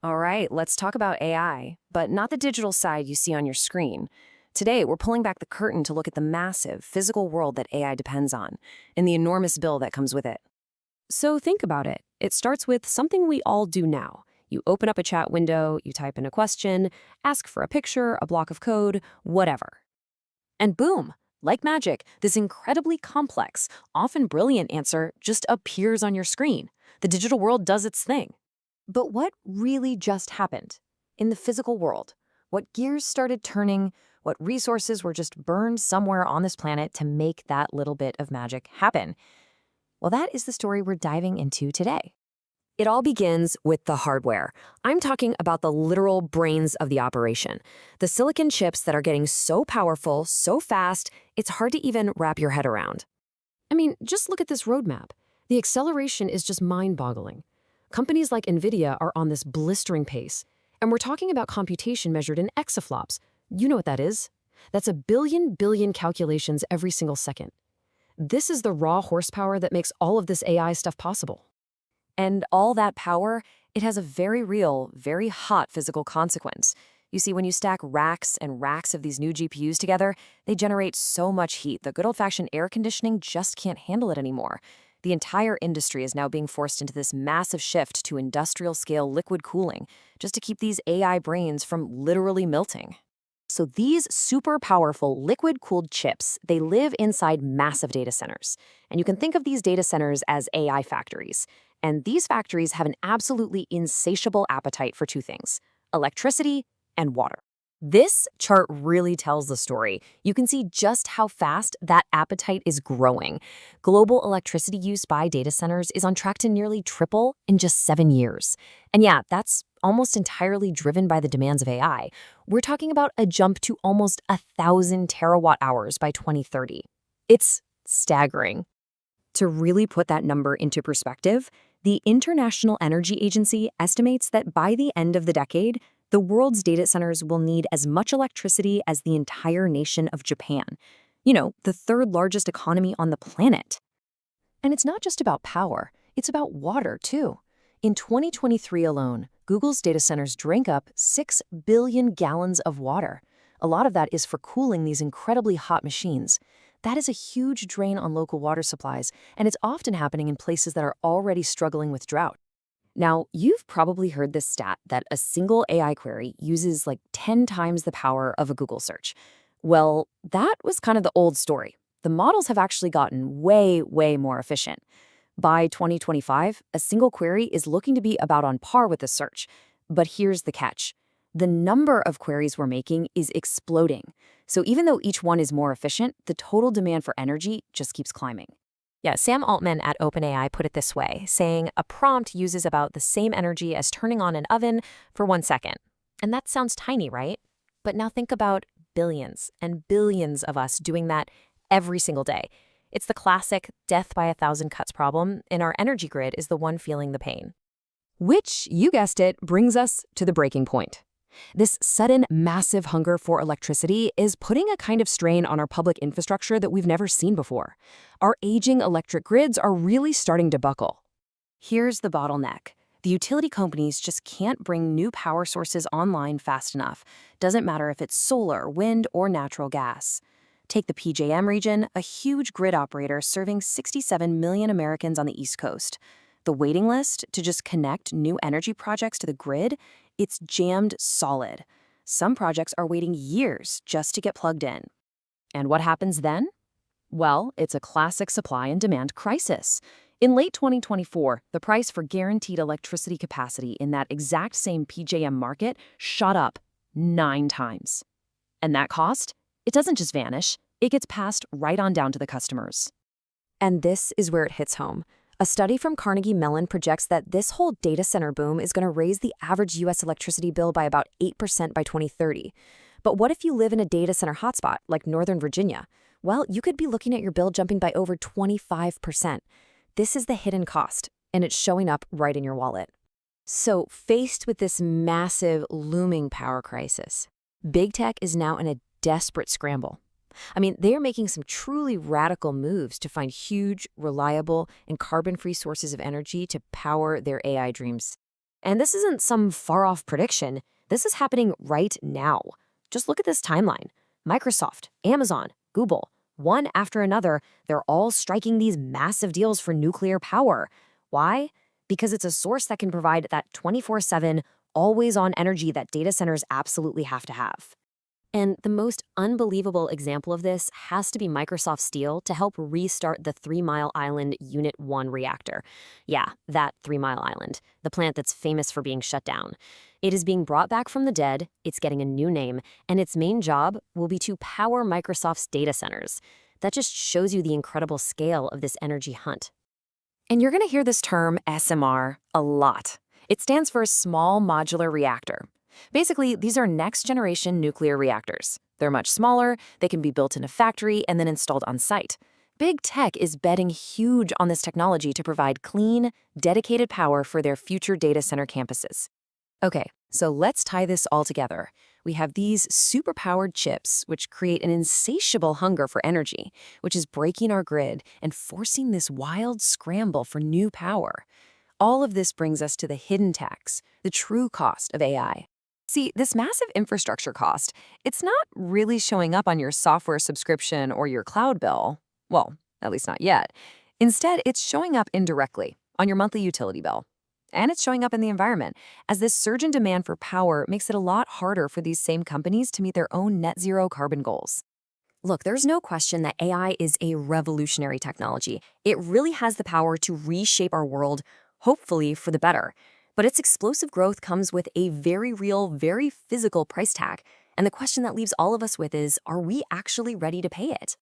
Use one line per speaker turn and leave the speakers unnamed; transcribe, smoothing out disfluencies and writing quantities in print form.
All right, let's talk about AI, but not the digital side you see on your screen. Today, we're pulling back the curtain to look at the massive physical world that AI depends on and the enormous bill that comes with it.
So think about it. It starts with something we all do now. You open up a chat window, you type in a question, ask for a picture, a block of code, whatever. And boom, like magic, this incredibly complex, often brilliant answer just appears on your screen. The digital world does its thing. But what really just happened? In the physical world, what gears started turning, what resources were just burned somewhere on this planet to make that little bit of magic happen? Well, that is the story we're diving into today. It all begins with the hardware. I'm talking about the literal brains of the operation. The silicon chips that are getting so powerful, so fast, it's hard to even wrap your head around. I mean, just look at this roadmap. The acceleration is just mind-boggling. Companies like Nvidia are on this blistering pace, and we're talking about computation measured in exaflops. You know what that is? That's a billion calculations every single second. This is the raw horsepower that makes all of this AI stuff possible. And all that power, it has a very real, very hot physical consequence. You see, when you stack racks and racks of these new GPUs together, they generate so much heat that good old-fashioned air conditioning just can't handle it anymore. The entire industry is now being forced into this massive shift to industrial-scale liquid cooling, just to keep these AI brains from literally melting. So these super powerful liquid-cooled chips, they live inside massive data centers. And you can think of these data centers as AI factories. And these factories have an absolutely insatiable appetite for two things: electricity and water. This chart really tells the story. You can see just how fast that appetite is growing. Global electricity use by data centers is on track to nearly triple in just 7 years. And yeah, that's almost entirely driven by the demands of AI. We're talking about a jump to almost 1,000 terawatt hours by 2030. It's staggering. To really put that number into perspective, the International Energy Agency estimates that by the end of the decade, the world's data centers will need as much electricity as the entire nation of Japan. You know, the third largest economy on the planet. And it's not just about power, it's about water, too. In 2023 alone, Google's data centers drank up 6 billion gallons of water. A lot of that is for cooling these incredibly hot machines. That is a huge drain on local water supplies, and it's often happening in places that are already struggling with drought. Now, you've probably heard this stat that a single AI query uses like 10 times the power of a Google search. Well, that was kind of the old story. The models have actually gotten way more efficient. By 2025, a single query is looking to be about on par with a search. But here's the catch. The number of queries we're making is exploding. So even though each one is more efficient, the total demand for energy just keeps climbing. Yeah, Sam Altman at OpenAI put it this way, saying a prompt uses about the same energy as turning on an oven for 1 second. And that sounds tiny, right? But now think about billions and billions of us doing that every single day. It's the classic death by 1,000 cuts problem, and our energy grid is the one feeling the pain. Which, you guessed it, brings us to the breaking point. This sudden, massive hunger for electricity is putting a kind of strain on our public infrastructure that we've never seen before. Our aging electric grids are really starting to buckle. Here's the bottleneck. The utility companies just can't bring new power sources online fast enough. Doesn't matter if it's solar, wind, or natural gas. Take the PJM region, a huge grid operator serving 67 million Americans on the East Coast. The waiting list to just connect new energy projects to the grid, it's jammed solid. Some projects are waiting years just to get plugged in. And what happens then? Well, it's a classic supply and demand crisis. In late 2024, the price for guaranteed electricity capacity in that exact same PJM market shot up 9 times. And that cost? It doesn't just vanish, it gets passed right on down to the customers. And this is where it hits home. A study from Carnegie Mellon projects that this whole data center boom is going to raise the average U.S. electricity bill by about 8% by 2030. But what if you live in a data center hotspot like Northern Virginia? Well, you could be looking at your bill jumping by over 25%. This is the hidden cost, and it's showing up right in your wallet. So, faced with this massive, looming power crisis, big tech is now in a desperate scramble. I mean, they are making some truly radical moves to find huge, reliable, and carbon-free sources of energy to power their AI dreams. And this isn't some far-off prediction. This is happening right now. Just look at this timeline. Microsoft, Amazon, Google, one after another, they're all striking these massive deals for nuclear power. Why? Because it's a source that can provide that 24/7, always-on energy that data centers absolutely have to have. And the most unbelievable example of this has to be Microsoft Steel to help restart the 3 Mile Island Unit 1 reactor. Yeah, that 3 Mile Island, the plant that's famous for being shut down. It is being brought back from the dead, it's getting a new name, and its main job will be to power Microsoft's data centers. That just shows you the incredible scale of this energy hunt.
And you're going to hear this term SMR a lot. It stands for Small Modular Reactor. Basically, these are next-generation nuclear reactors. They're much smaller, they can be built in a factory and then installed on site. Big tech is betting huge on this technology to provide clean, dedicated power for their future data center campuses. Okay, so let's tie this all together. We have these superpowered chips, which create an insatiable hunger for energy, which is breaking our grid and forcing this wild scramble for new power. All of this brings us to the hidden tax, the true cost of AI. See, this massive infrastructure cost, it's not really showing up on your software subscription or your cloud bill. Well, at least not yet. Instead, it's showing up indirectly on your monthly utility bill. And it's showing up in the environment, as this surge in demand for power makes it a lot harder for these same companies to meet their own net zero carbon goals.
Look, there's no question that AI is a revolutionary technology. It really has the power to reshape our world, hopefully for the better. But its explosive growth comes with a very real, very physical price tag. And the question that leaves all of us with is, are we actually ready to pay it?